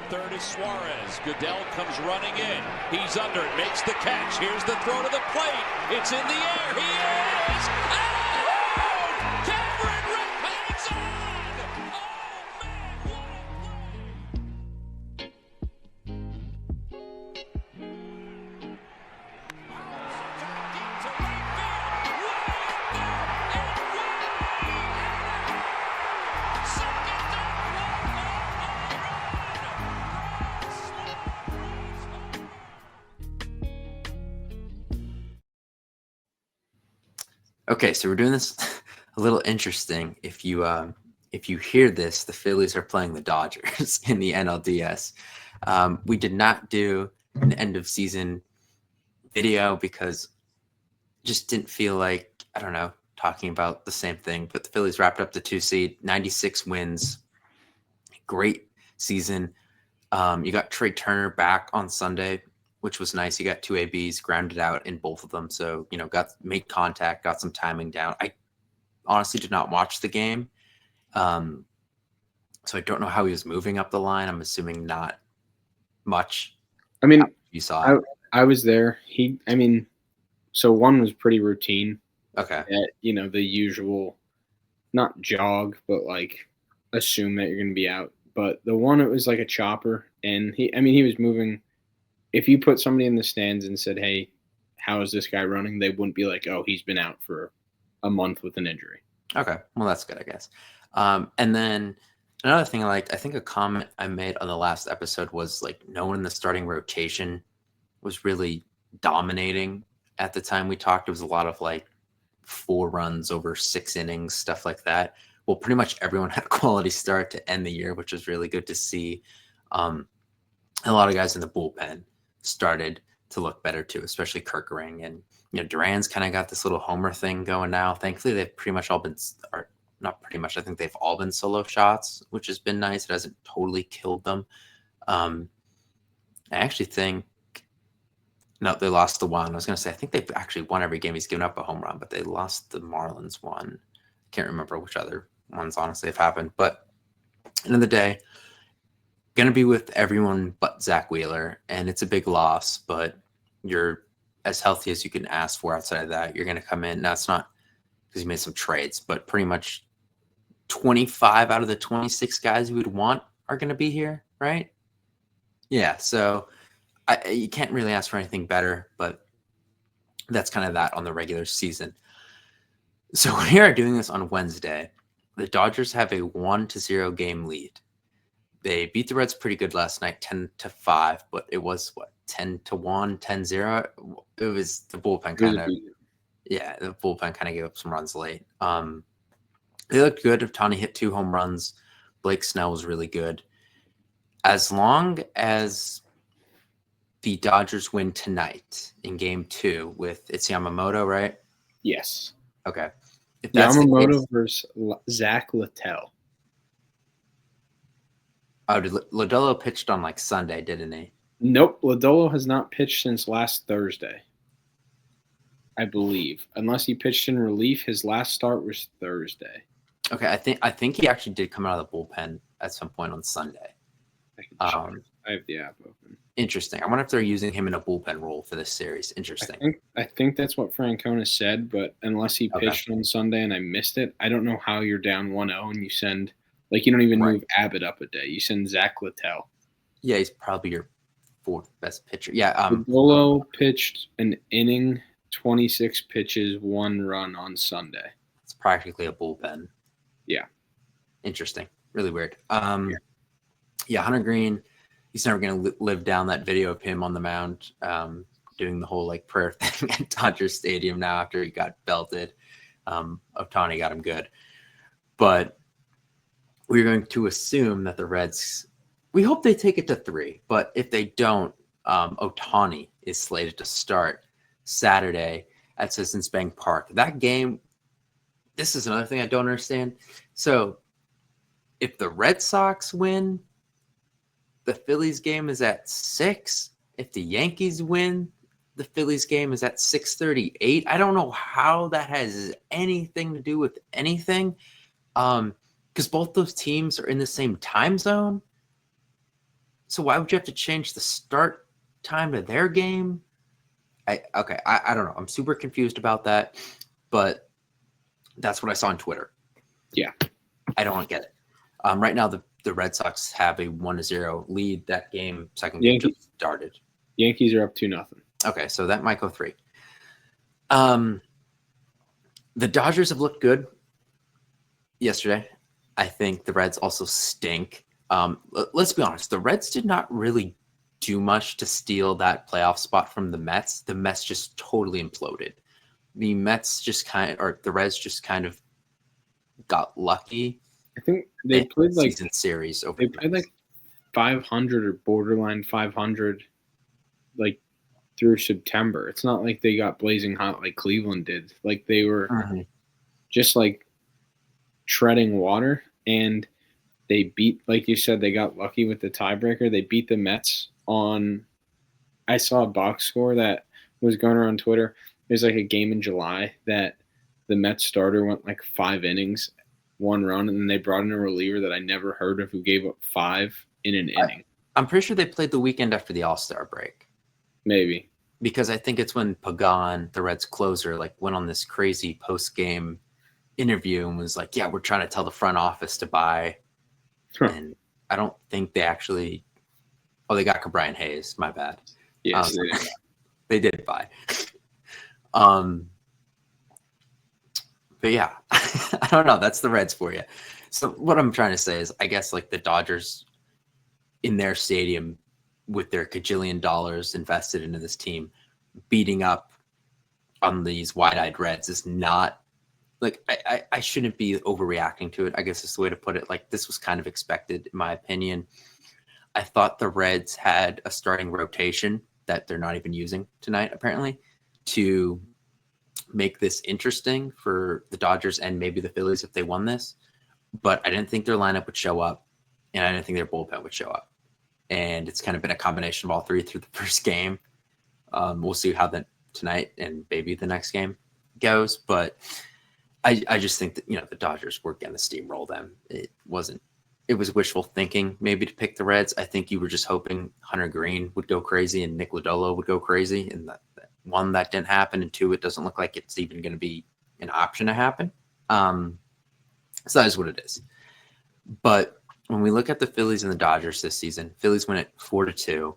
Third is Suarez. Goodell comes running in. He's under it, makes the catch. Here's the throw to the plate. It's in the air. He is out! Cameron Red hangs on! Oh, man, what a play! Deep to right field. Way up and way second Okay, so we're doing this a little interesting. If you hear this, the Phillies are playing the Dodgers in the NLDS. We did not do an end of season video because it just didn't feel like, I don't know, talking about the same thing. But the Phillies wrapped up the 2 seed, 96 wins, great season. You got Trey Turner back on Sunday, which was nice. You got 2 ABs, grounded out in both of them. So, made contact, got some timing down. I honestly did not watch the game. So I don't know how he was moving up the line. I'm assuming not much. I mean, you saw it. I was there. So one was pretty routine. Okay. At, the usual, not jog, but like assume that you're going to be out. But the one, it was like a chopper. And he was moving. If you put somebody in the stands and said, hey, how is this guy running? They wouldn't be like, oh, he's been out for a month with an injury. Okay. Well, that's good, I guess. And then another thing I think a comment I made on the last episode was like no one in the starting rotation was really dominating at the time we talked. It was a lot of like 4 runs over 6 innings, stuff like that. Well, pretty much everyone had a quality start to end the year, which was really good to see. A lot of guys in the bullpen started to look better too, especially Kirkering. And, Duran's kind of got this little homer thing going now. Thankfully, they've pretty much all been, or not pretty much, I think they've all been solo shots, which has been nice. It hasn't totally killed them. I actually think, no, they lost the one. I was going to say, I think they've actually won every game. He's given up a home run, but they lost the Marlins one. Can't remember which other ones, honestly, have happened. But end of the day, going to be with everyone but Zach Wheeler, and it's a big loss, but you're as healthy as you can ask for outside of that. You're going to come in. Now, it's not because you made some trades, but pretty much 25 out of the 26 guys you would want are going to be here, right? Yeah, so you can't really ask for anything better, but that's kind of that on the regular season. So we are doing this on Wednesday. The Dodgers have a 1-0 game lead. They beat the Reds pretty good last night, 10-5, but it was 10-1, 10-0. It was the bullpen kind of, the bullpen kind of gave up some runs late. They looked good. Ohtani hit 2 home runs. Blake Snell was really good. As long as the Dodgers win tonight in game 2 with it's Yamamoto, right? Yes. Okay. If that's Yamamoto versus Zach Littell. Oh, did Lodolo pitched on like Sunday, didn't he? Nope. Lodolo has not pitched since last Thursday, I believe. Unless he pitched in relief, his last start was Thursday. Okay, I think he actually did come out of the bullpen at some point on Sunday. I have the app open. Interesting. I wonder if they're using him in a bullpen role for this series. Interesting. I think that's what Francona said, but unless he pitched on Sunday and I missed it, I don't know how you're down 1-0 and you send – you don't even move Abbott up a day. You send Zach Littell. Yeah, he's probably your 4th best pitcher. Yeah. Lodolo pitched an inning, 26 pitches, 1 run on Sunday. It's practically a bullpen. Yeah. Interesting. Really weird. Yeah, Hunter Green, he's never going to live down that video of him on the mound doing the whole prayer thing at Dodger Stadium now after he got belted. Ohtani got him good. But we're going to assume that the Reds, we hope they take it to 3. But if they don't, Ohtani is slated to start Saturday at Citizens Bank Park. That game, this is another thing I don't understand. So if the Red Sox win, the Phillies game is at 6. If the Yankees win, the Phillies game is at 6:38. I don't know how that has anything to do with anything. Because both those teams are in the same time zone. So why would you have to change the start time to their game? I don't know. I'm super confused about that, but that's what I saw on Twitter. Yeah. I don't get it. Right now, the Red Sox have a 1-0 lead. That game, second game just started. Yankees are up 2-0. Okay, so that might go 3. The Dodgers have looked good yesterday. I think the Reds also stink. Let's be honest. The Reds did not really do much to steal that playoff spot from the Mets. The Mets just totally imploded. The Reds just kind of got lucky. I think they played like season series over. They played like 500 or borderline 500, like through September. It's not like they got blazing hot like Cleveland did. Like they were just like treading water, and they beat, like you said, they got lucky with the tiebreaker. They beat the Mets on. I saw a box score that was going around Twitter. There's like a game in July that the Mets starter went like 5 innings, 1 run, and then they brought in a reliever that I never heard of who gave up 5 in an inning. I'm pretty sure they played the weekend after the All-Star break. Maybe. Because I think it's when Pagan, the Reds closer, like went on this crazy post-game interview and was like, yeah, we're trying to tell the front office to buy. And I don't think they actually – they got Brian Hayes. My bad. Yes, they did buy. But yeah, I don't know. That's the Reds for you. So what I'm trying to say is, I guess like the Dodgers in their stadium with their cajillion dollars invested into this team, beating up on these wide-eyed Reds is not like I shouldn't be overreacting to it. I guess is the way to put it. Like this was kind of expected, in my opinion. I thought the Reds had a starting rotation that they're not even using tonight, apparently, to make this interesting for the Dodgers and maybe the Phillies if they won this. But I didn't think their lineup would show up, and I didn't think their bullpen would show up. And it's kind of been a combination of all three through the first game. We'll see how that tonight and maybe the next game goes. But I just think that, the Dodgers were going to steamroll them. It was wishful thinking maybe to pick the Reds. I think you were just hoping Hunter Green would go crazy and Nick Lodolo would go crazy. And that one, that didn't happen. And 2, it doesn't look like it's even going to be an option to happen. So that is what it is. But when we look at the Phillies and the Dodgers this season, Phillies win it 4-2.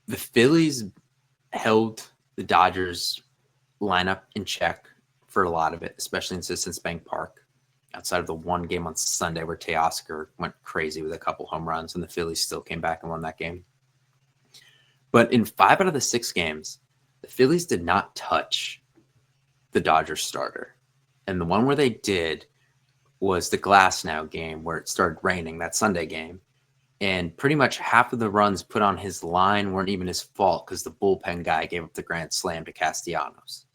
The Phillies held the Dodgers lineup in check for a lot of it, especially in Citizens Bank Park, outside of the one game on Sunday where Teoscar went crazy with a couple home runs, and the Phillies still came back and won that game. But in 5 out of the 6 games, the Phillies did not touch the Dodgers starter. And the one where they did was the Glasnow game where it started raining, that Sunday game. And pretty much half of the runs put on his line weren't even his fault because the bullpen guy gave up the grand slam to Castellanos.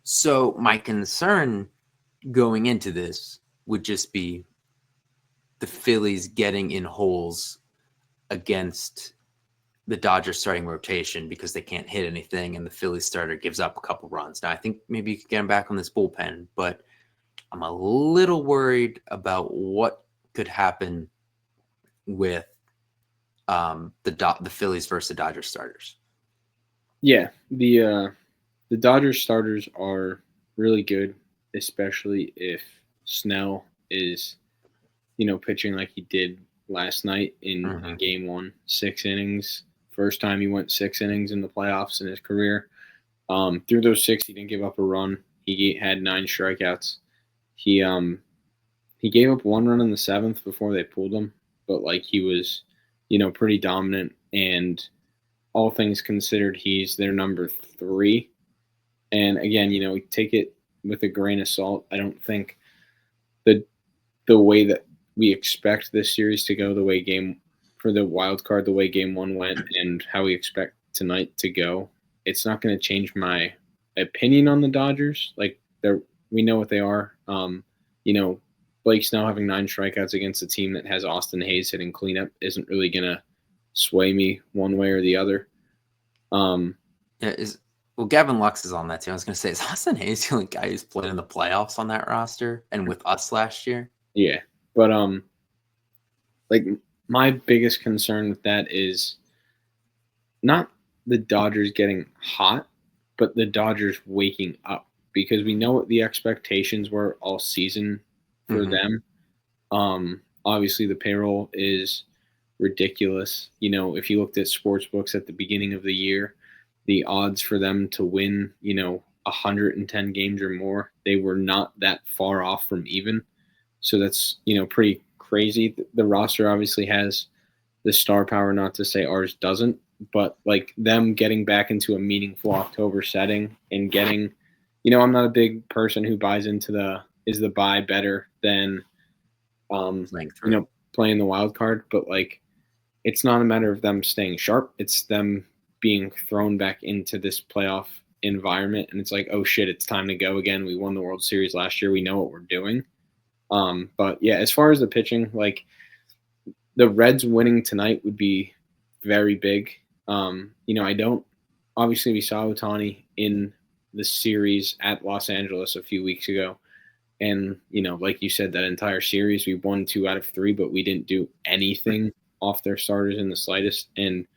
So my concern going into this would just be the Phillies getting in holes against the Dodgers starting rotation because they can't hit anything and the Phillies starter gives up a couple runs. Now, I think maybe you could get him back on this bullpen, but I'm a little worried about what could happen with the Phillies versus the Dodgers starters. Yeah, the Dodgers starters are really good, especially if Snell is, pitching like he did last night in Game 1, 6 innings. First time he went 6 innings in the playoffs in his career. Through those 6, he didn't give up a run. He had 9 strikeouts. He gave up 1 run in the 7th before they pulled him, but he was, pretty dominant. And all things considered, he's their number 3. And again, take it with a grain of salt. I don't think the way that we expect this series to go, the way for the wild card, the way Game 1 went, and how we expect tonight to go, it's not going to change my opinion on the Dodgers. We know what they are. Blake Snell having 9 strikeouts against a team that has Austin Hayes hitting cleanup isn't really going to sway me one way or the other. Gavin Lux is on that team. I was going to say, is Austin Hayes the only guy who's played in the playoffs on that roster and with us last year? Yeah, but my biggest concern with that is not the Dodgers getting hot, but the Dodgers waking up because we know what the expectations were all season for them. Obviously, the payroll is ridiculous. If you looked at sports books at the beginning of the year, the odds for them to win, 110 games or more, they were not that far off from even. So that's, pretty crazy. The roster obviously has the star power, not to say ours doesn't, but like them getting back into a meaningful October setting and getting, I'm not a big person who buys into is the buy better than, playing the wild card, but like, it's not a matter of them staying sharp. It's them being thrown back into this playoff environment. And it's like, oh shit, it's time to go again. We won the World Series last year. We know what we're doing. But yeah, as far as the pitching, like the Reds winning tonight would be very big. Obviously we saw Ohtani in the series at Los Angeles a few weeks ago. And, like you said, that entire series, we won 2 out of 3, but we didn't do anything off their starters in the slightest. And,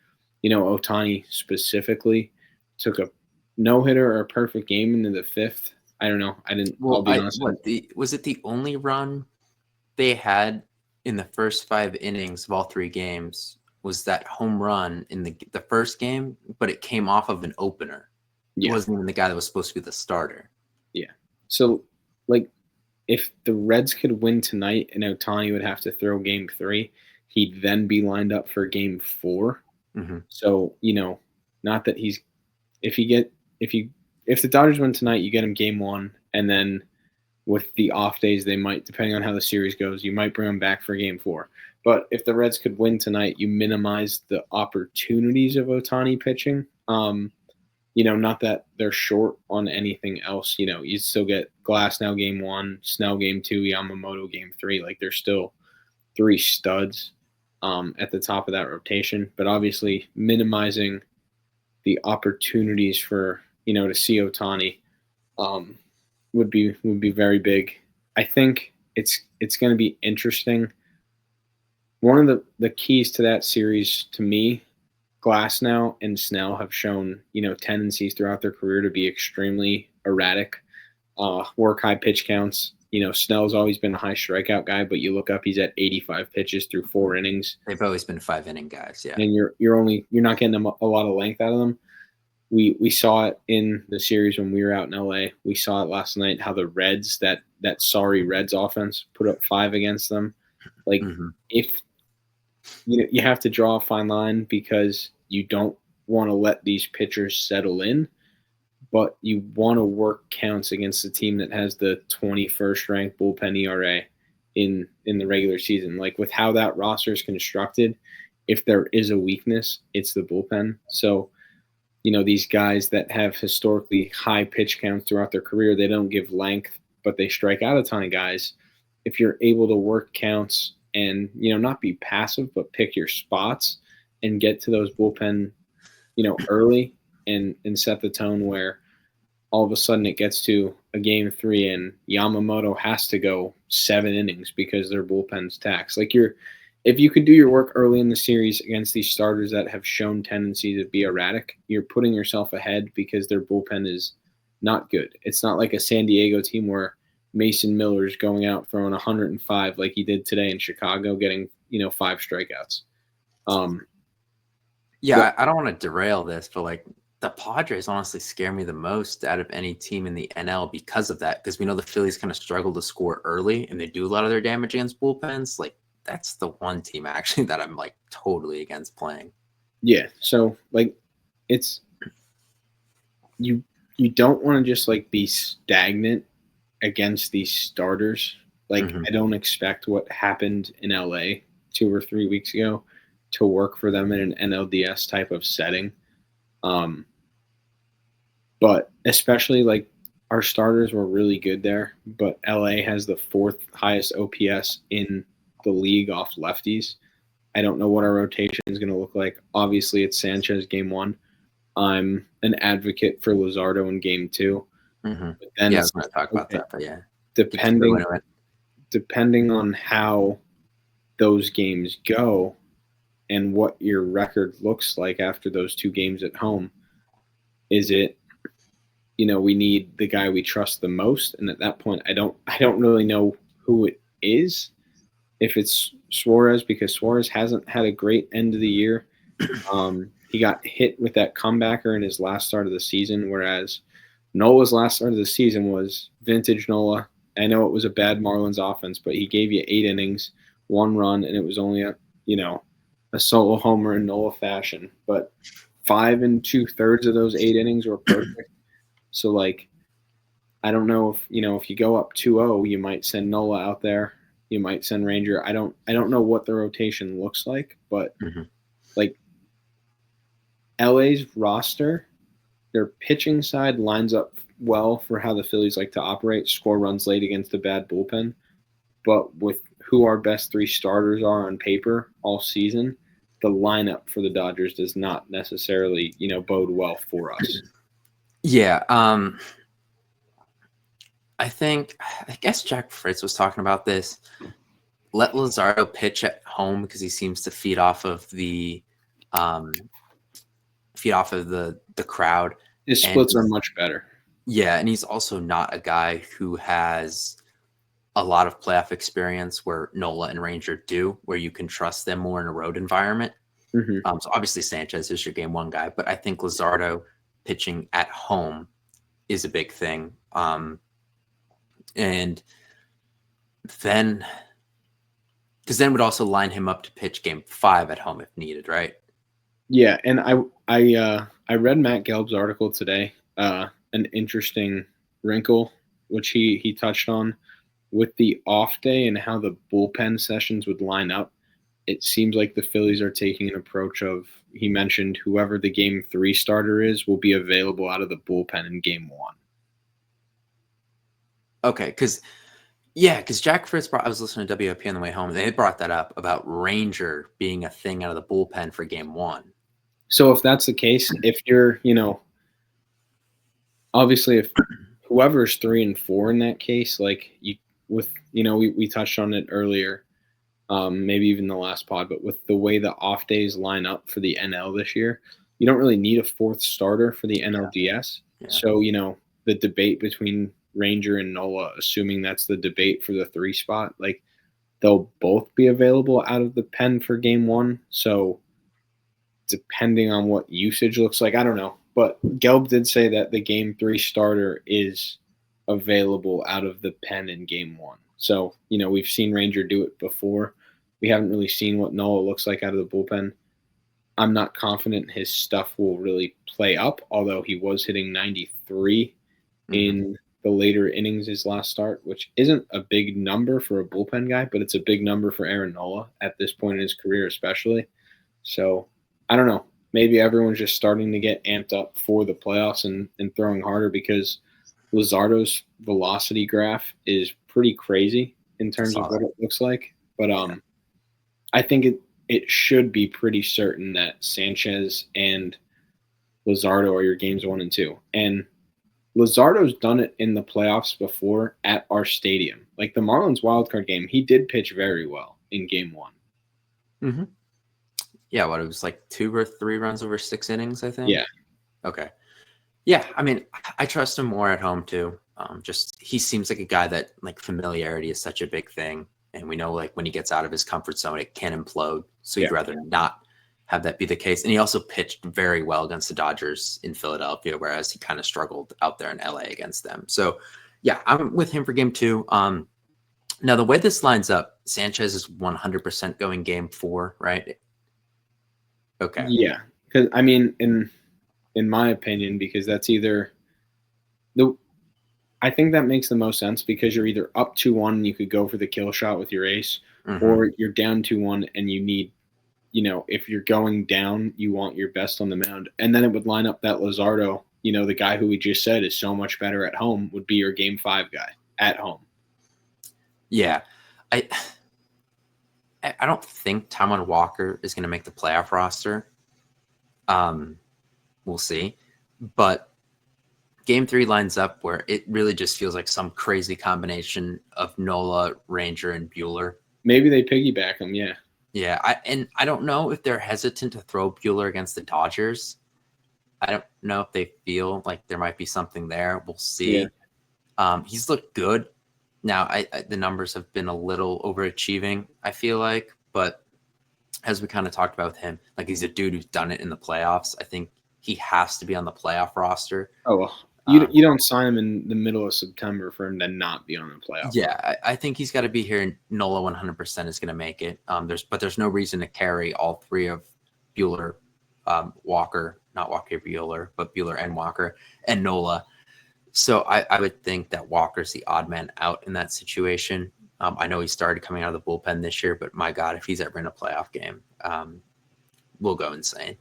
Ohtani specifically took a no-hitter or a perfect game into the 5th. I don't know. I'll be honest. Was it the only run they had in the first 5 innings of all 3 games was that home run in the first game, but it came off of an opener. Yeah. It wasn't even the guy that was supposed to be the starter. Yeah. So, like, if the Reds could win tonight and Ohtani would have to throw game 3, he'd then be lined up for game 4. Mm-hmm. So, not that if the Dodgers win tonight, you get him game 1, and then with the off days, they might, depending on how the series goes, you might bring him back for game 4. But if the Reds could win tonight, you minimize the opportunities of Ohtani pitching. Not that they're short on anything else. You still get Glasnow game 1, Snell game 2, Yamamoto game 3. Like, there's still 3 studs at the top of that rotation. But obviously, minimizing the opportunities for to see Ohtani would be very big. I think it's going to be interesting. One of the keys to that series, to me, Glasnow and Snell have shown, tendencies throughout their career to be extremely erratic, work high pitch counts. Snell's always been a high strikeout guy, but you look up, he's at 85 pitches through 4 innings. They've always been 5-inning guys, yeah. And you're not getting a lot of length out of them. We saw it in the series when we were out in LA. We saw it last night, how the Reds, that sorry Reds offense, put up 5 against them. Like, if you have to draw a fine line because you don't want to let these pitchers settle in, but you want to work counts against the team that has the 21st ranked bullpen ERA in the regular season. Like, with how that roster is constructed, if there is a weakness, it's the bullpen. So, these guys that have historically high pitch counts throughout their career, they don't give length, but they strike out a ton of guys. If you're able to work counts and, not be passive, but pick your spots and get to those bullpen, early and set the tone where all of a sudden it gets to a game 3 and Yamamoto has to go 7 innings because their bullpen's taxed. Like, if you could do your work early in the series against these starters that have shown tendency to be erratic, you're putting yourself ahead because their bullpen is not good. It's not like a San Diego team where Mason Miller's going out throwing 105 like he did today in Chicago, getting 5 strikeouts. I don't want to derail this, but like the Padres honestly scare me the most out of any team in the NL because of that. Because we know the Phillies kind of struggle to score early, and they do a lot of their damage against bullpens. Like, that's the one team actually that I'm like totally against playing. Yeah, so like it's you don't want to just like be stagnant against these starters. Like, I don't expect what happened in LA 2 or 3 weeks ago to work for them in an NLDS type of setting. But especially like our starters were really good there, but LA has the 4th highest OPS in the league off lefties. I don't know what our rotation is going to look like. Obviously, it's Sanchez game 1. I'm an advocate for Luzardo in game 2. But then I was going to talk about that, but yeah. Depending on how those games go and what your record looks like after those 2 games at home. Is it, we need the guy we trust the most, and at that point, I don't really know who it is. If it's Suarez, because Suarez hasn't had a great end of the year. He got hit with that comebacker in his last start of the season, whereas Nola's last start of the season was vintage Nola. I know it was a bad Marlins offense, but he gave you 8 innings, 1 run, and it was only a solo homer in Nola fashion. But 5 2/3 of those 8 innings were perfect. So like, I don't know if you go up 2-0, you might send Nola out there. You might send Ranger. I don't know what the rotation looks like, but like LA's roster, their pitching side lines up well for how the Phillies like to operate, score runs late against a bad bullpen. But with who our best 3 starters are on paper all season, the lineup for the Dodgers does not necessarily, bode well for us. Yeah. I guess Jack Fritz was talking about this. Let Luzardo pitch at home because he seems to feed off of the crowd. His splits are much better. Yeah, and he's also not a guy who has a lot of playoff experience where Nola and Ranger do, where you can trust them more in a road environment. So obviously Sanchez is your game 1 guy, but I think Luzardo pitching at home is a big thing. And then, because then would also line him up to pitch game 5 at home if needed, right? Yeah, and I read Matt Gelb's article today, an interesting wrinkle, which he touched on with the off day and how the bullpen sessions would line up. It seems like the Phillies are taking an approach of, he mentioned whoever the game 3 starter is will be available out of the bullpen in game 1. Okay, because Jack Fritz I was listening to WOP on the way home, and they brought that up about Ranger being a thing out of the bullpen for game 1. So if that's the case, if you're, obviously if whoever's 3 and 4 in that case, like we touched on it earlier, maybe even the last pod, but with the way the off days line up for the NL this year, you don't really need a 4th starter for the NLDS. Yeah. So, the debate between Ranger and Nola, assuming that's the debate for the 3 spot, like they'll both be available out of the pen for game 1. So depending on what usage looks like, I don't know. But Gelb did say that the game 3 starter is available out of the pen in game 1. So, we've seen Ranger do it before. We haven't really seen what Nola looks like out of the bullpen. I'm not confident his stuff will really play up, although he was hitting 93 in the later innings his last start, which isn't a big number for a bullpen guy, but it's a big number for Aaron Nola at this point in his career especially. So, I don't know. Maybe everyone's just starting to get amped up for the playoffs and throwing harder because Luzardo's velocity graph is pretty crazy in terms of what it looks like. But I think it should be pretty certain that Sanchez and Luzardo are your games 1 and 2. And Luzardo's done it in the playoffs before at our stadium. Like the Marlins wildcard game, he did pitch very well in game 1. Yeah, it was like 2 or 3 runs over 6 innings, I think. Yeah. Okay. Yeah, I mean, I trust him more at home too. Just he seems like a guy that like familiarity is such a big thing, and we know like when he gets out of his comfort zone, it can implode. So you'd rather not have that be the case. And he also pitched very well against the Dodgers in Philadelphia, whereas he kind of struggled out there in LA against them. So yeah, I'm with him for game 2. Now the way this lines up, Sanchez is 100% going game 4, right? Okay. Yeah, because I mean, in my opinion, because that's either I think that makes the most sense because you're either up 2-1 and you could go for the kill shot with your ace, or you're down 2-1 and you need, if you're going down, you want your best on the mound. And then it would line up that Luzardo, the guy who we just said is so much better at home, would be your game 5 guy at home. Yeah. I don't think Taijuan Walker is going to make the playoff roster. We'll see. But game 3 lines up where it really just feels like some crazy combination of Nola, Ranger, and Buehler Maybe they piggyback him. Yeah. Yeah, I don't know if they're hesitant to throw Bueller against the Dodgers. I don't know if they feel like there might be something there. We'll see. Yeah. He's looked good. Now, the numbers have been a little overachieving, I feel like, but as we kind of talked about with him, like he's a dude who's done it in the playoffs. I think he has to be on the playoff roster. Oh, well, you don't sign him in the middle of September for him to not be on the playoff. Yeah, I think he's got to be here. And Nola 100% is going to make it. There's no reason to carry all three of Bueller, Walker, not Walker Bueller, but Bueller and Walker and Nola. So I would think that Walker's the odd man out in that situation. I know he started coming out of the bullpen this year, but my God, if he's ever in a playoff game, we'll go insane.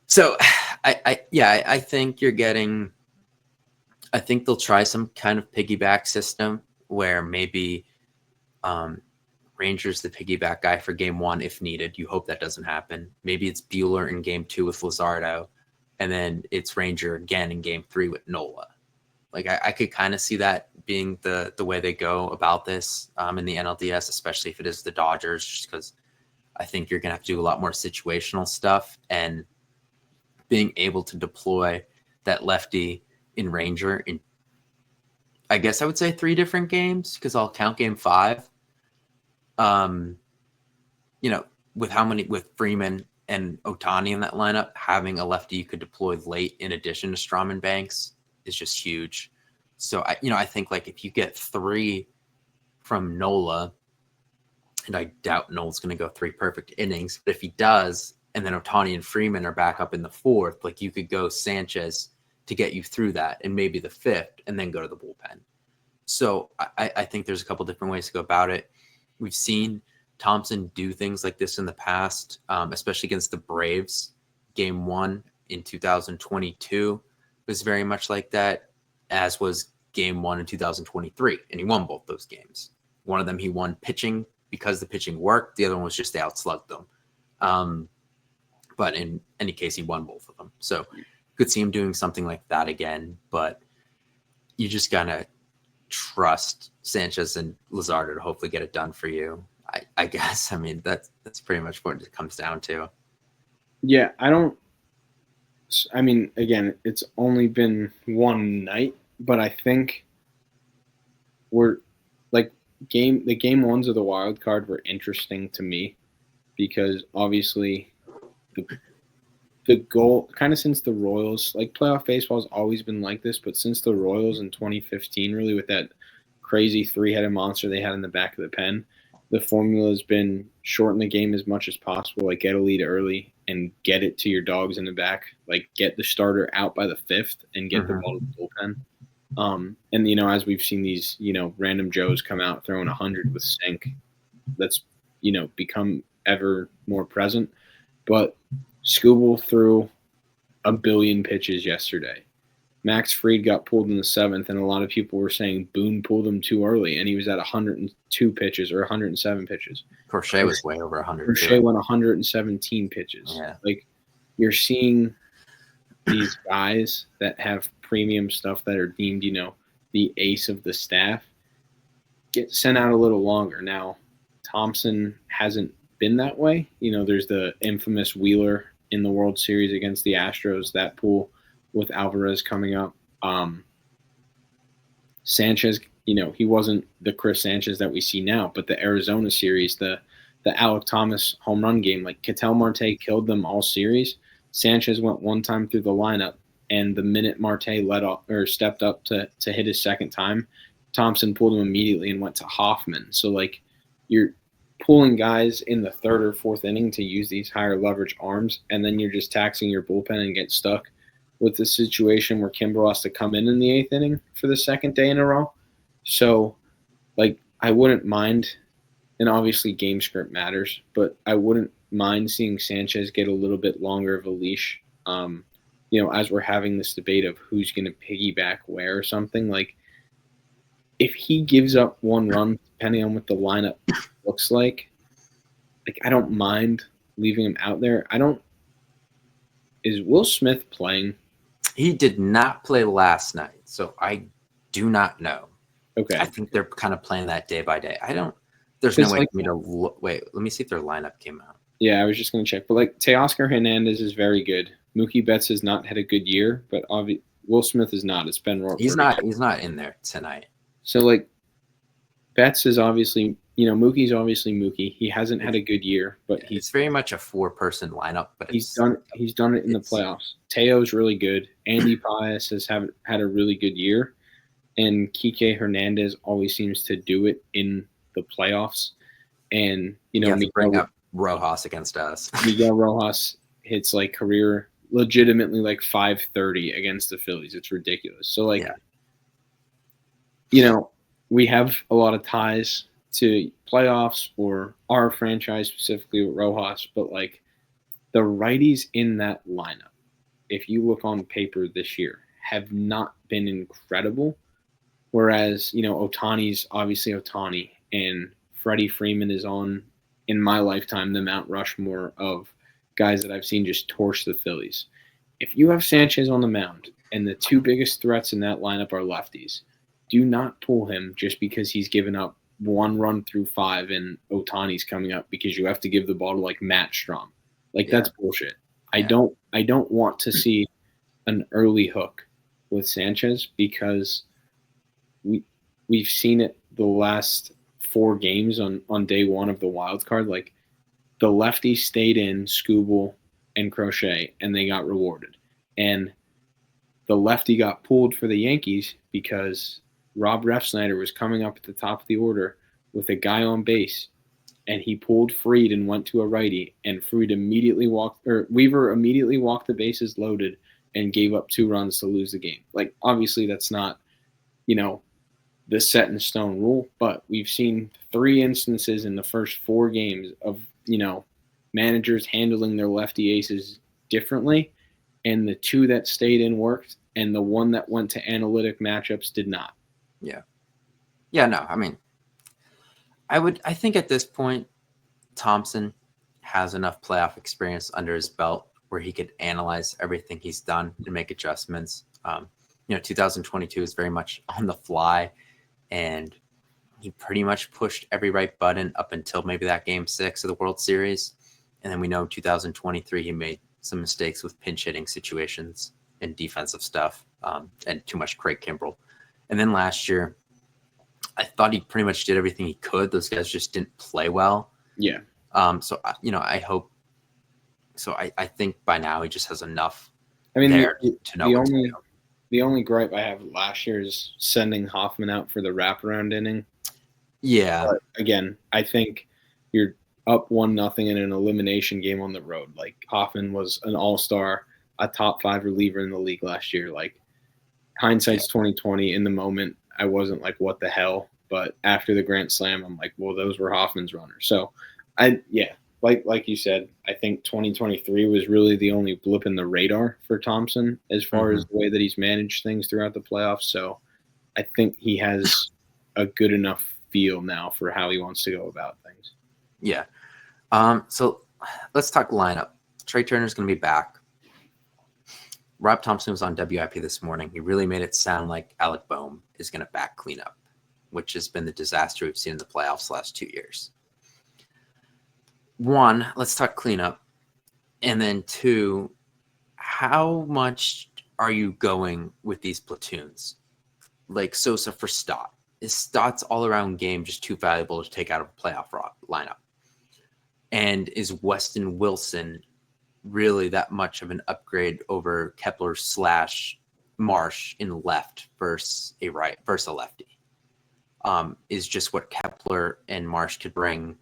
So I think you're getting. I think they'll try some kind of piggyback system where maybe Ranger's the piggyback guy for game one if needed. You hope that doesn't happen. Maybe it's Bueller in game two with Luzardo, and then it's Ranger again in game three with Nola. Like I could kind of see that being the way they go about this in the NLDS, especially if it is the Dodgers, just because I think you're going to have to do a lot more situational stuff, and being able to deploy that lefty in Ranger in, I guess I would say 3 different games, because I'll count game 5. With Freeman and Ohtani in that lineup, having a lefty you could deploy late in addition to Strom and Banks is just huge. So I think like if you get 3 from Nola, and I doubt Nola's going to go 3 perfect innings, but if he does, and then Ohtani and Freeman are back up in the 4th, like you could go Sanchez to get you through that, and maybe the 5th, and then go to the bullpen. So I think there's a couple different ways to go about it. We've seen Thompson do things like this in the past, especially against the Braves. Game 1 in 2022 was very much like that, as was game 1 in 2023, and he won both those games. One of them he won pitching because the pitching worked. The other one was just they outslugged them. But in any case, he won both of them. So could see him doing something like that again, but you just gotta trust Sanchez and Luzardo to hopefully get it done for you. I guess. I mean, that's pretty much what it comes down to. Yeah, again, it's only been one night, but I think we're like the game ones of the wild card were interesting to me, because obviously the goal, kind of since the Royals, like playoff baseball has always been like this, but since the Royals in 2015, really with that crazy 3-headed monster they had in the back of the pen, the formula has been shorten the game as much as possible, like get a lead early and get it to your dogs in the back, like get the starter out by the 5th and get the ball to the bullpen. And, as we've seen these, random Joes come out throwing 100 with sync, that's, become ever more present. But Skubal threw 1 billion pitches yesterday. Max Fried got pulled in the 7th, and a lot of people were saying Boone pulled him too early, and he was at 102 pitches or 107 pitches. Crochet was way over 100. Crochet went 117 pitches. Yeah. Like, you're seeing these guys that have premium stuff that are deemed, the ace of the staff get sent out a little longer. Now, Thompson hasn't been that way. There's the infamous Wheeler in the World Series against the Astros, that pool with Alvarez coming up. Sanchez, he wasn't the Chris Sanchez that we see now, but the Arizona series, the Alec Thomas home run game, like Ketel Marte killed them all series. Sanchez went one time through the lineup, and the minute Marte stepped up to hit his second time, Thompson pulled him immediately and went to Hoffman. So like you're pulling guys in the 3rd or 4th inning to use these higher leverage arms, and then you're just taxing your bullpen and get stuck with the situation where Kimbrel has to come in the 8th inning for the 2nd day in a row. So, like, I wouldn't mind, and obviously game script matters, but I wouldn't mind seeing Sanchez get a little bit longer of a leash, as we're having this debate of who's going to piggyback where or something. Like, if he gives up 1 run, depending on what the lineup looks like, I don't mind leaving him out there. Is Will Smith playing? He did not play last night, so I do not know. Okay. I think they're kind of playing that day by day. I don't There's no way like, for me to wait. Let me see if their lineup came out. Yeah, I was just going to check. But like Teoscar Hernandez is very good. Mookie Betts has not had a good year, but Will Smith is not. It's Ben Roethlisberger. He's not in there tonight. So like Betts is obviously, Mookie's obviously Mookie. He hasn't had a good year, but it's very much a 4-person lineup. But he's done it in the playoffs. Teo's really good. Andy Pias has had a really good year, and Kike Hernandez always seems to do it in the playoffs. And you have to bring up Rojas against us. Miguel Rojas hits like career legitimately like 530 against the Phillies. It's ridiculous. So like, we have a lot of ties to playoffs or our franchise specifically with Rojas, but like the righties in that lineup, if you look on paper this year, have not been incredible. Whereas, Ohtani's obviously Ohtani, and Freddie Freeman is on, in my lifetime, the Mount Rushmore of guys that I've seen just torch the Phillies. If you have Sanchez on the mound and the two biggest threats in that lineup are lefties, do not pull him just because he's given up 1 run through 5 and Ohtani's coming up because you have to give the ball to like Matt Strom. That's bullshit. I don't want to see an early hook with Sanchez because we've seen it the last 4 games on day 1 of the wild card. Like the lefties stayed in Skubal and Crochet and they got rewarded. And the lefty got pulled for the Yankees because Rob Refsnyder was coming up at the top of the order with a guy on base, and he pulled Fried and went to a righty, and Weaver immediately walked the bases loaded and gave up 2 runs to lose the game. Like, obviously that's not, the set in stone rule, but we've seen 3 instances in the first 4 games of, managers handling their lefty aces differently, and the 2 that stayed in worked, and the 1 that went to analytic matchups did not. No, I mean, I think at this point, Thompson has enough playoff experience under his belt where he could analyze everything he's done and make adjustments. 2022 is very much on the fly, and he pretty much pushed every right button up until maybe that game 6 of the World Series. And then we know 2023, he made some mistakes with pinch hitting situations and defensive stuff, and too much Craig Kimbrell. And then last year, I thought he pretty much did everything he could. Those guys just didn't play well. Yeah. So, I hope. So I think by now he just has enough to know. The only gripe I have last year is sending Hoffman out for the wraparound inning. Yeah. But again, I think you're up 1-0 in an elimination game on the road. Like, Hoffman was an all-star, a top 5 reliever in the league last year. Like, hindsight's 2020. In the moment, I wasn't like, what the hell? But after the grand slam, I'm like, well, those were Hoffman's runners. So, like you said, I think 2023 was really the only blip in the radar for Thompson as far as the way that he's managed things throughout the playoffs. So I think he has a good enough feel now for how he wants to go about things. Yeah. So let's talk lineup. Trey Turner's going to be back. Rob Thompson was on WIP this morning. He really made it sound like Alec Boehm is going to back cleanup, which has been the disaster we've seen in the playoffs the last 2 years. 1, let's talk cleanup. And then 2, how much are you going with these platoons? Like Sosa for Stott. Is Stott's all-around game just too valuable to take out of a playoff lineup? And is Weston Wilson really that much of an upgrade over Kepler / Marsh in left versus a lefty? Is just what Kepler and Marsh could bring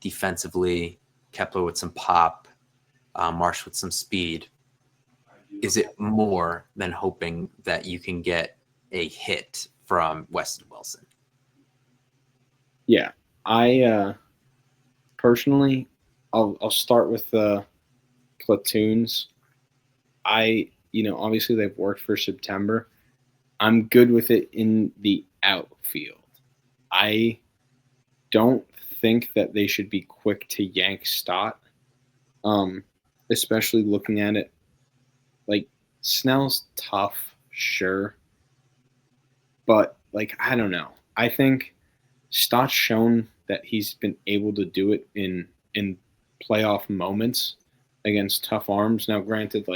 defensively, Kepler with some pop, Marsh with some speed. Is it more than hoping that you can get a hit from Weston Wilson? Yeah, I personally, I'll start with the platoons. Obviously they've worked for September. I'm good with it in the outfield. I don't think that they should be quick to yank Stott, especially looking at it. Like, Snell's tough, sure, but like, I don't know. I think Stott's shown that he's been able to do it in playoff moments against tough arms. Now, granted,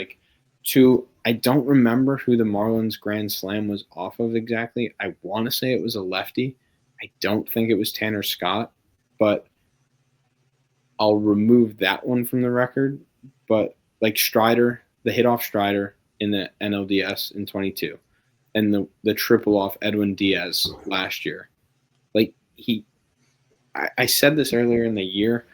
I don't remember who the Marlins grand slam was off of exactly. I want to say it was a lefty. I don't think it was Tanner Scott, but I'll remove that one from the record. But Strider, the hit off Strider in the NLDS in 22, and the triple off Edwin Diaz last year. I said this earlier in the year.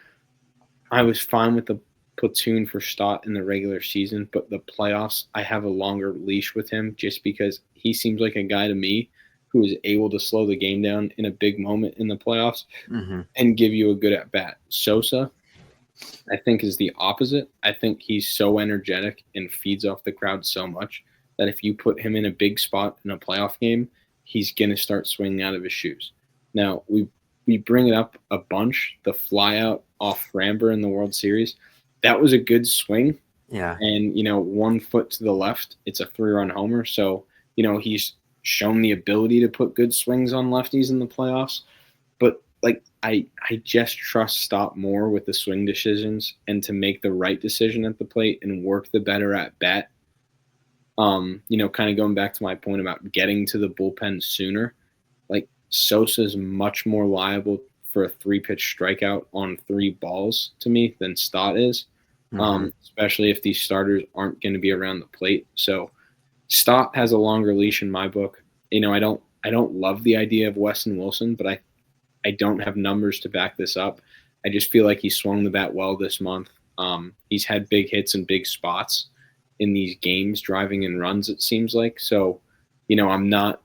I was fine with the platoon for Stott in the regular season, but the playoffs, I have a longer leash with him just because he seems like a guy to me who is able to slow the game down in a big moment in the playoffs and give you a good at bat. Sosa, I think, is the opposite. I think he's so energetic and feeds off the crowd so much that if you put him in a big spot in a playoff game, he's going to start swinging out of his shoes. Now, we bring it up a bunch, the fly out off Framber in the World Series. That was a good swing. Yeah. And, 1 foot to the left, it's a 3-run homer. So, he's shown the ability to put good swings on lefties in the playoffs. But, I just trust Stott more with the swing decisions and to make the right decision at the plate and work the better at bat. Kind of going back to my point about getting to the bullpen sooner. Sosa is much more liable for a 3-pitch strikeout on 3 balls to me than Stott is, especially if these starters aren't going to be around the plate. So Stott has a longer leash in my book. I don't love the idea of Weston Wilson, but I don't have numbers to back this up. I just feel like he swung the bat well this month. He's had big hits in big spots in these games, driving in runs, it seems like. So, I'm not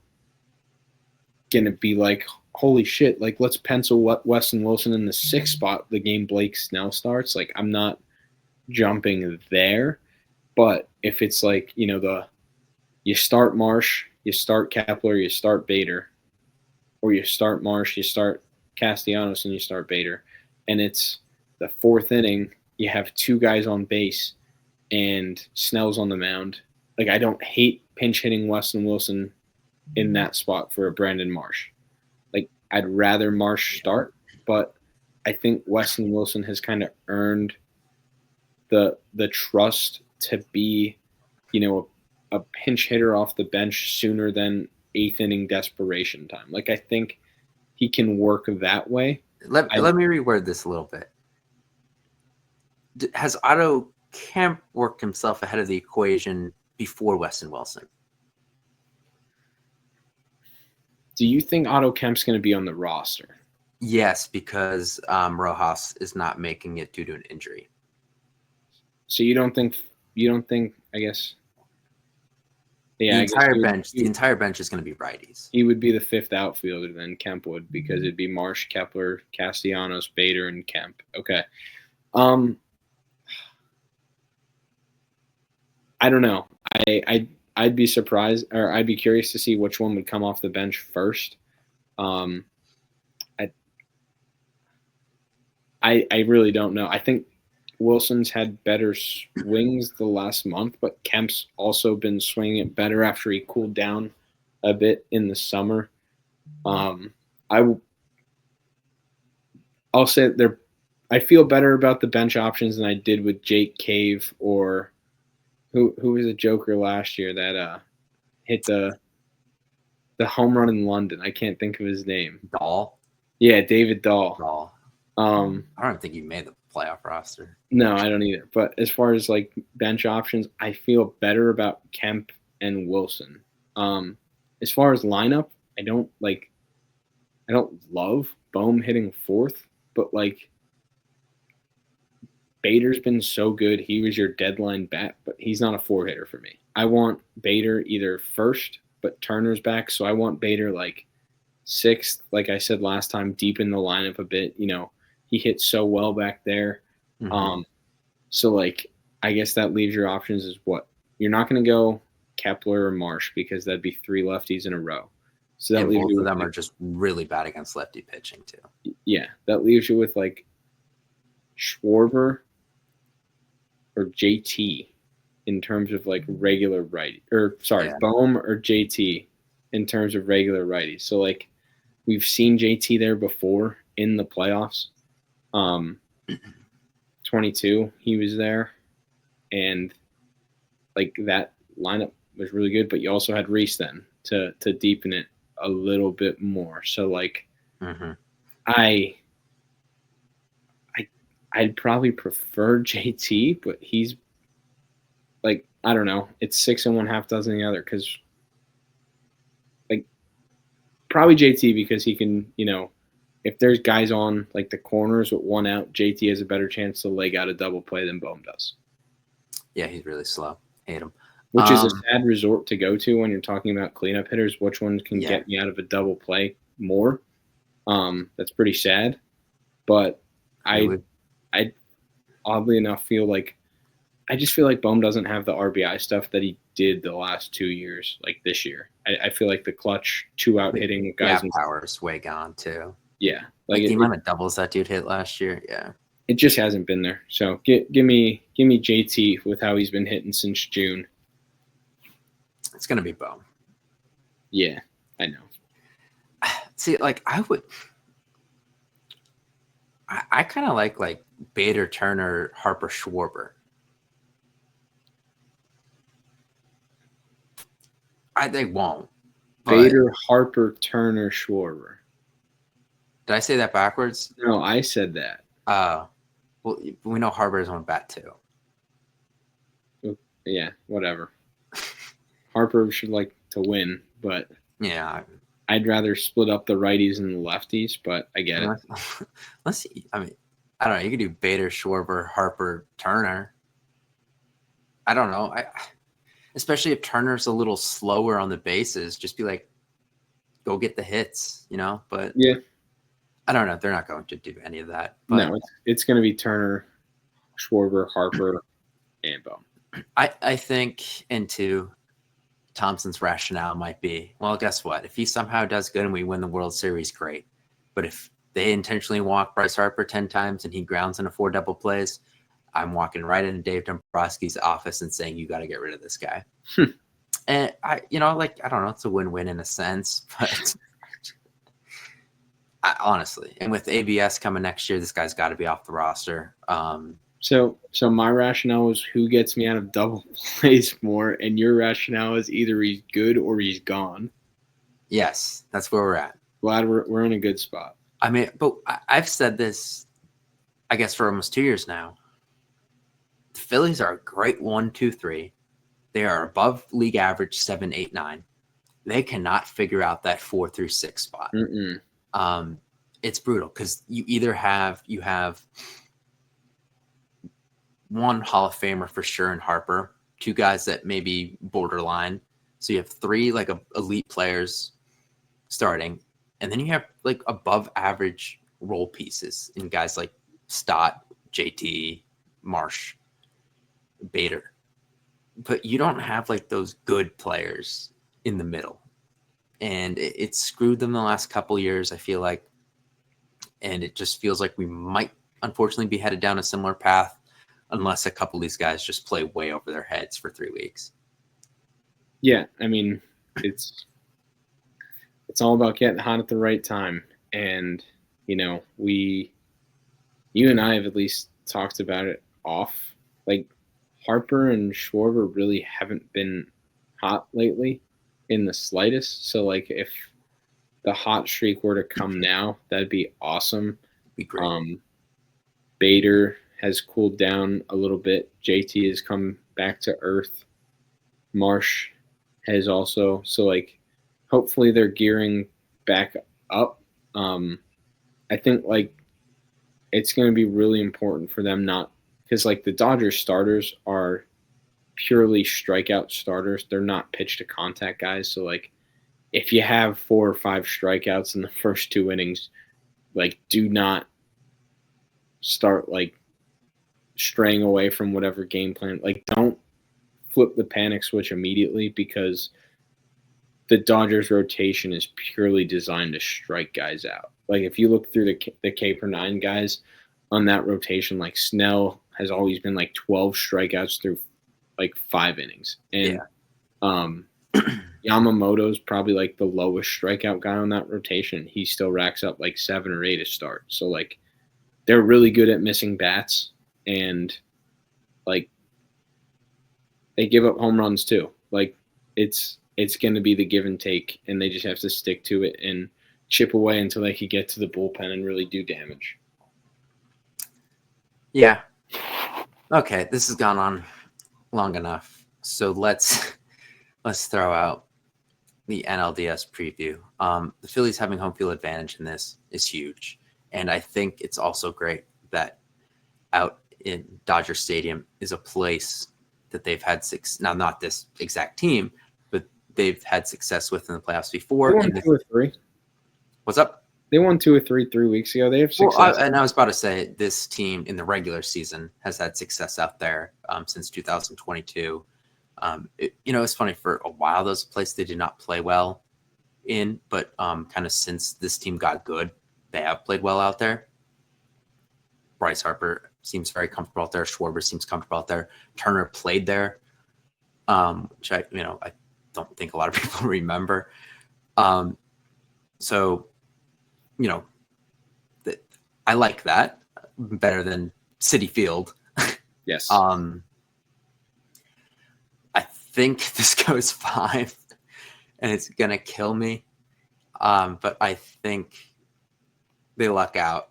going to be like, holy shit, let's pencil Weston Wilson in the 6th spot the game Blake Snell starts. I'm not jumping there. But if it's you start Marsh, you start Kepler, you start Bader, or you start Marsh, you start Castellanos, and you start Bader, and it's the 4th inning, you have 2 guys on base, and Snell's on the mound. I don't hate pinch hitting Weston Wilson in that spot for a Brandon Marsh. I'd rather Marsh start, but I think Weston Wilson has kind of earned the trust to be, a pinch hitter off the bench sooner than 8th inning desperation time. I think he can work that way. Let me reword this a little bit. Has Otto Kemp worked himself ahead of the equation before Weston Wilson? Do you think Otto Kemp's going to be on the roster? Yes, because Rojas is not making it due to an injury. So you don't think? I guess. Yeah, the entire bench is going to be righties. He would be the 5th outfielder then, Kemp would, because it'd be Marsh, Kepler, Castellanos, Bader, and Kemp. Okay. I don't know. I'd be surprised, or I'd be curious to see which one would come off the bench first. I really don't know. I think Wilson's had better swings the last month, but Kemp's also been swinging it better after he cooled down a bit in the summer. I'll say I feel better about the bench options than I did with Jake Cave or who was a joker last year that hit the home run in London. I can't think of his name. Dahl? Yeah, David Dahl. Dahl. I don't think he made the playoff roster. No, I don't either. But as far as bench options, I feel better about Kemp and Wilson. As far as lineup, I don't love Bohm hitting 4th, but Bader's been so good. He was your deadline bat, but he's not a 4-hitter for me. I want Bader either 1st, but Turner's back, so I want Bader 6th, like I said last time, deep in the lineup a bit. He hit so well back there. So I guess that leaves your options is what? You're not going to go Kepler or Marsh because that'd be 3 lefties in a row. So that leaves both you of with, them are just really bad against lefty pitching too. Yeah, that leaves you with Schwarber or JT in terms of regular righty, Bohm or JT in terms of regular righty. So we've seen JT there before in the playoffs. 22, he was there, and like that lineup was really good. But you also had Reese then to deepen it a little bit more. So like, I'd probably prefer JT, but he's like, I don't know. It's 6 and 1/2 dozen the other because like probably JT because he can, if there's guys on like the corners with 1 out, JT has a better chance to leg out a double play than Bohm does. Yeah, he's really slow. Hate him. Which is a sad resort to go to when you're talking about cleanup hitters. Which one can Yeah. get me out of a double play more? That's pretty sad. But I oddly enough I just feel like Bohm doesn't have the RBI stuff that he did the last 2 years, like this year. I feel like the clutch 2-out hitting with guys. Power is way gone too. Yeah, like the amount of doubles that dude hit last year. Yeah, it just hasn't been there. So give me JT with how he's been hitting since June. It's gonna be Bohm. Yeah, I know. See, like I kind of like Bader, Turner, Harper, Schwarber. They won't. Bader, Harper, Turner, Schwarber. Did I say that backwards? No, I said that. Well, we know Harper is on bat too. Yeah, whatever. Harper should like to win, but yeah, I'd rather split up the righties and the lefties, but I get it. Let's see. I mean, I don't know. You could do Bader, Schwarber, Harper, Turner. I don't know. Especially if Turner's a little slower on the bases, just be like, go get the hits, But yeah, I don't know. They're not going to do any of that. But no, it's going to be Turner, Schwarber, Harper, and Bohm. I think into Thompson's rationale might be, well, guess what? If he somehow does good and we win the World Series, great. But if they intentionally walk Bryce Harper 10 times and he grounds into 4 double plays, I'm walking right into Dave Dombrowski's office and saying, you got to get rid of this guy. And I don't know, it's a win-win in a sense, but honestly, and with ABS coming next year, this guy's got to be off the roster. So my rationale is who gets me out of double plays more, and your rationale is either he's good or he's gone. Yes, that's where we're at. Glad we're in a good spot. I mean, but I've said this, I guess, for almost 2 years now. The Phillies are a great 1, 2, 3. They are above league average 7, 8, 9. They cannot figure out that 4 through 6 spot. It's brutal because you have one Hall of Famer for sure in Harper, 2 guys that may be borderline. So you have 3 like elite players starting, and then you have like above average role pieces in guys like Stott, JT, Marsh, Bader. But you don't have like those good players in the middle. And it screwed them the last couple of years, I feel like. And it just feels like we might, unfortunately, be headed down a similar path unless a couple of these guys just play way over their heads for 3 weeks. Yeah, I mean, it's all about getting hot at the right time. And, you and I have at least talked about it off. Like, Harper and Schwarber really haven't been hot lately in the slightest. So, like, if the hot streak were to come now, that'd be awesome. Be great. Bader has cooled down a little bit. JT has come back to earth. Marsh has also. So, like, hopefully they're gearing back up. I think, like, it's going to be really important for them not – because, like, the Dodgers starters are purely strikeout starters. They're not pitch-to-contact guys. So, like, if you have 4 or 5 strikeouts in the first 2 innings, like, do not start, like, straying away from whatever game plan. Like, don't flip the panic switch immediately because the Dodgers rotation is purely designed to strike guys out. Like, if you look through the K per 9 guys on that rotation, like, Snell has always been like 12 strikeouts through like 5 innings. And Yamamoto's probably like the lowest strikeout guy on that rotation. He still racks up like 7 or 8 a start. So like they're really good at missing bats, and like they give up home runs too. Like it's going to be the give and take, and they just have to stick to it and chip away until they can get to the bullpen and really do damage. Yeah. Okay, this has gone on long enough. So let's throw out the NLDS preview. The Phillies having home field advantage in this is huge. And I think it's also great that out in Dodger Stadium is a place that they've had now not this exact team, but they've had success with in the playoffs before. They won 2 or 3. What's up? They won 2 or 3 weeks ago. They have success. Well, and I was about to say this team in the regular season has had success out there since 2022. It's funny, for a while, those places they did not play well in, but kind of since this team got good, they have played well out there. Bryce Harper seems very comfortable out there. Schwarber seems comfortable out there. Turner played there, which I don't think a lot of people remember. So, I like that better than Citi Field. Yes. I think this goes 5, and it's gonna kill me. But I think they luck out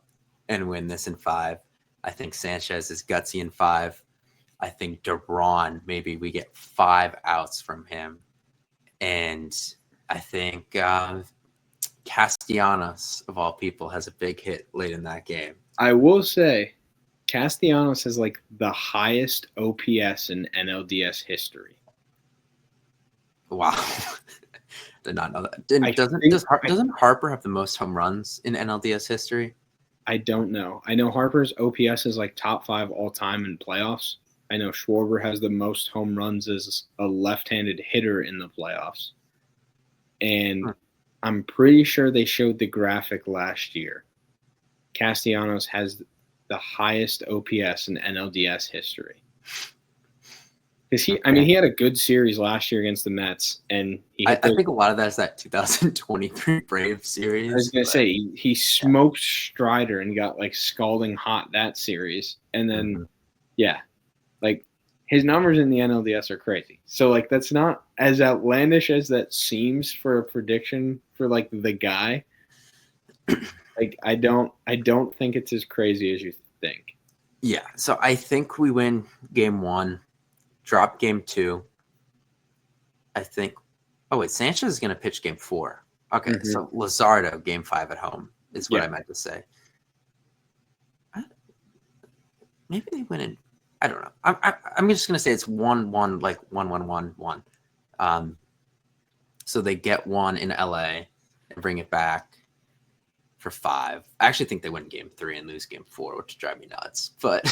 and win this in 5. I think Sanchez is gutsy in 5. I think DeBron, maybe we get 5 outs from him, and I think Castellanos, of all people, has a big hit late in that game. I will say Castellanos has like the highest OPS in NLDS history. Wow. Did not know that. Doesn't Harper have the most home runs in NLDS history? I don't know. I know Harper's OPS is like top 5 all time in playoffs. I know Schwarber has the most home runs as a left-handed hitter in the playoffs. And I'm pretty sure they showed the graphic last year. Castellanos has the highest OPS in NLDS history. Because he had a good series last year against the Mets, and I think a lot of that is that 2023 Braves series. I was gonna say he smoked Strider and got like scalding hot that series, and then like his numbers in the NLDS are crazy. So like that's not as outlandish as that seems for a prediction for like the guy. Like I don't think it's as crazy as you think. Yeah, so I think we win game 1. Drop game 2. I think. Oh wait, Sanchez is going to pitch game 4. Okay, so Luzardo game 5 at home is what I meant to say. Maybe they win in. I don't know. I'm just going to say it's 1-1, like 1-1-1-1. So they get 1 in LA and bring it back for 5. I actually think they win game 3 and lose game 4, which would drive me nuts. But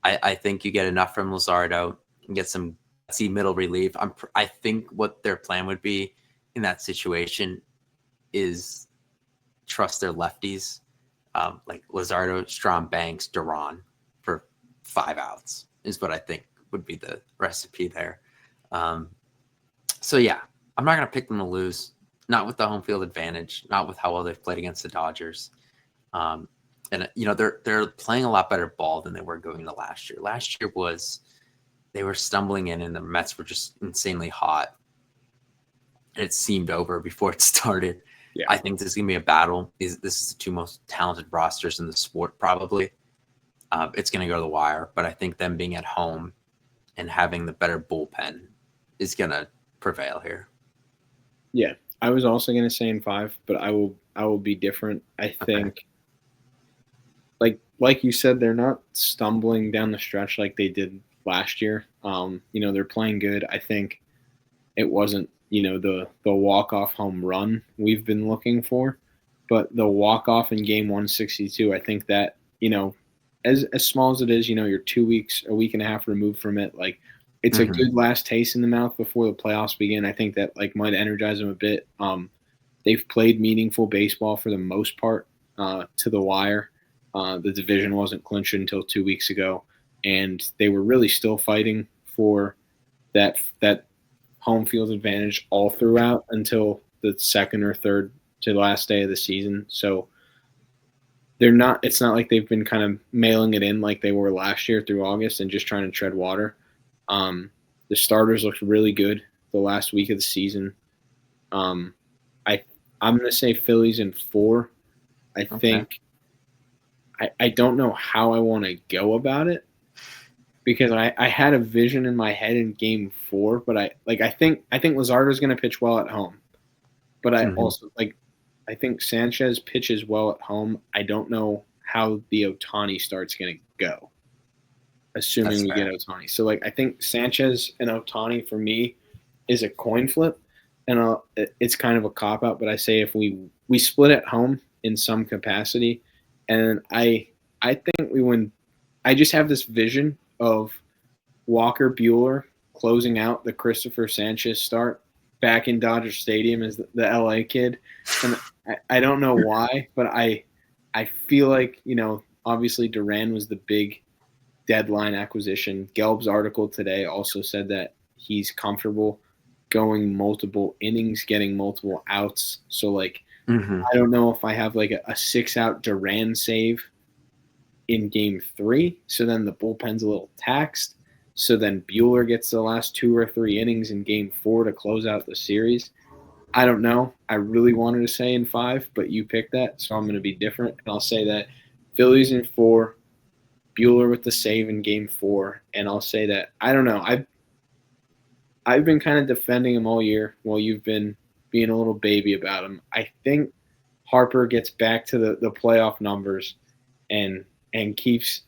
I think you get enough from Luzardo and get some middle relief. I think what their plan would be in that situation is trust their lefties, like Luzardo, Strom, Banks, Duran for 5 outs is what I think would be the recipe there. So yeah, I'm not going to pick them to lose. Not with the home field advantage, not with how well they've played against the Dodgers. And they're playing a lot better ball than they were going into last year. Last year they were stumbling in, and the Mets were just insanely hot. And it seemed over before it started. Yeah. I think this is gonna be a battle. This is the 2 most talented rosters in the sport, probably. It's gonna go to the wire, but I think them being at home and having the better bullpen is gonna prevail here. Yeah, I was also gonna say in 5, but I will be different. I think. Like you said, they're not stumbling down the stretch like they did last year. They're playing good. I think it wasn't, the walk-off home run we've been looking for, but the walk-off in game 162, I think that, as small as it is, you're 2 weeks, a week and a half removed from it. Like it's a good last taste in the mouth before the playoffs begin. I think that like might energize them a bit. They've played meaningful baseball for the most part to the wire. The division wasn't clinched until 2 weeks ago, and they were really still fighting for that home field advantage all throughout until the second or third to the last day of the season. So it's not like they've been kind of mailing it in like they were last year through August and just trying to tread water. The starters looked really good the last week of the season. I'm going to say Phillies in 4. I think I don't know how I want to go about it because I had a vision in my head in game 4, but I think Luzardo's going to pitch well at home. But I also I think Sanchez pitches well at home. I don't know how the Ohtani start's going to go, assuming we get Ohtani. So I think Sanchez and Ohtani for me is a coin flip, and it's kind of a cop out. But I say if we split at home in some capacity, and I think we win. I just have this vision of Walker Buehler closing out the Christopher Sanchez start back in Dodger Stadium as the LA kid. And I don't know why, but I feel like, obviously Duran was the big deadline acquisition. Gelb's article today also said that he's comfortable going multiple innings, getting multiple outs. So I don't know if I have a 6-out Duran save in game 3. So then the bullpen's a little taxed. So then Buehler gets the last 2 or 3 innings in game 4 to close out the series. I don't know. I really wanted to say in 5, but you picked that, so I'm going to be different. And I'll say that Phillies in 4, Buehler with the save in game 4, and I'll say that, I don't know. I've been kind of defending him all year while you've been being a little baby about him. I think Harper gets back to the playoff numbers and keeps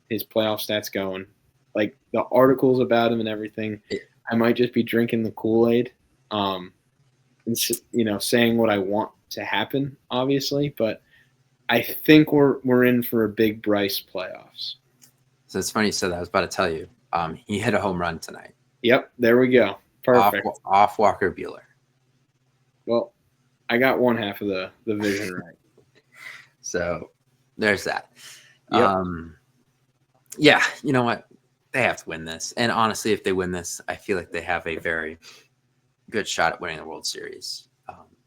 his playoff stats going. The articles about him and everything, I might just be drinking the Kool-Aid, and saying what I want to happen, obviously. But I think we're in for a big Bryce playoffs. So it's funny you said that. I was about to tell you, he hit a home run tonight. Yep, there we go. Perfect. Off Walker Buehler. Well, I got one half of the vision right. So there's that. Yep. Yeah, you know what? They have to win this. And honestly, if they win this, I feel like they have a very good shot at winning the World Series.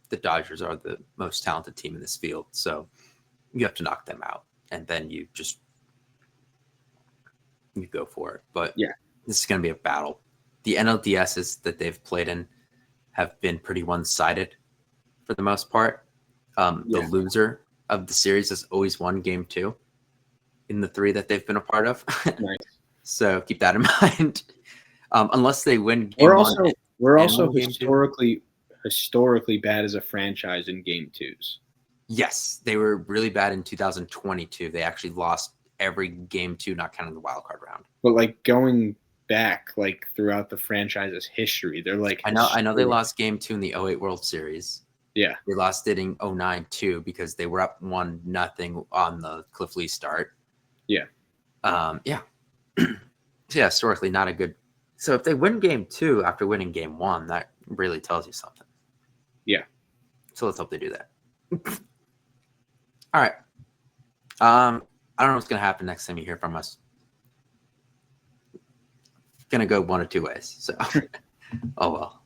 The Dodgers are the most talented team in this field. So you have to knock them out. And then you go for it. But yeah, this is going to be a battle. The NLDSs that they've played in have been pretty one-sided for the most part. The loser of the series has always won game 2 in the 3 that they've been a part of. Nice. So keep that in mind. Unless they win game 1. We're also historically bad as a franchise in game 2s. Yes, they were really bad in 2022. They actually lost every game 2, not counting the wild card round. But going back throughout the franchise's history, they're I know they lost game 2 in the 08 World Series. Yeah. They lost it in 09 too because they were up 1-0 on the Cliff Lee start. Yeah. Yeah. Yeah, historically not a good. So if they win game 2 after winning game 1, that really tells you something. Yeah. So let's hope they do that. All right. I don't know what's going to happen next time you hear from us. It's going to go one of 2 ways. So, oh well.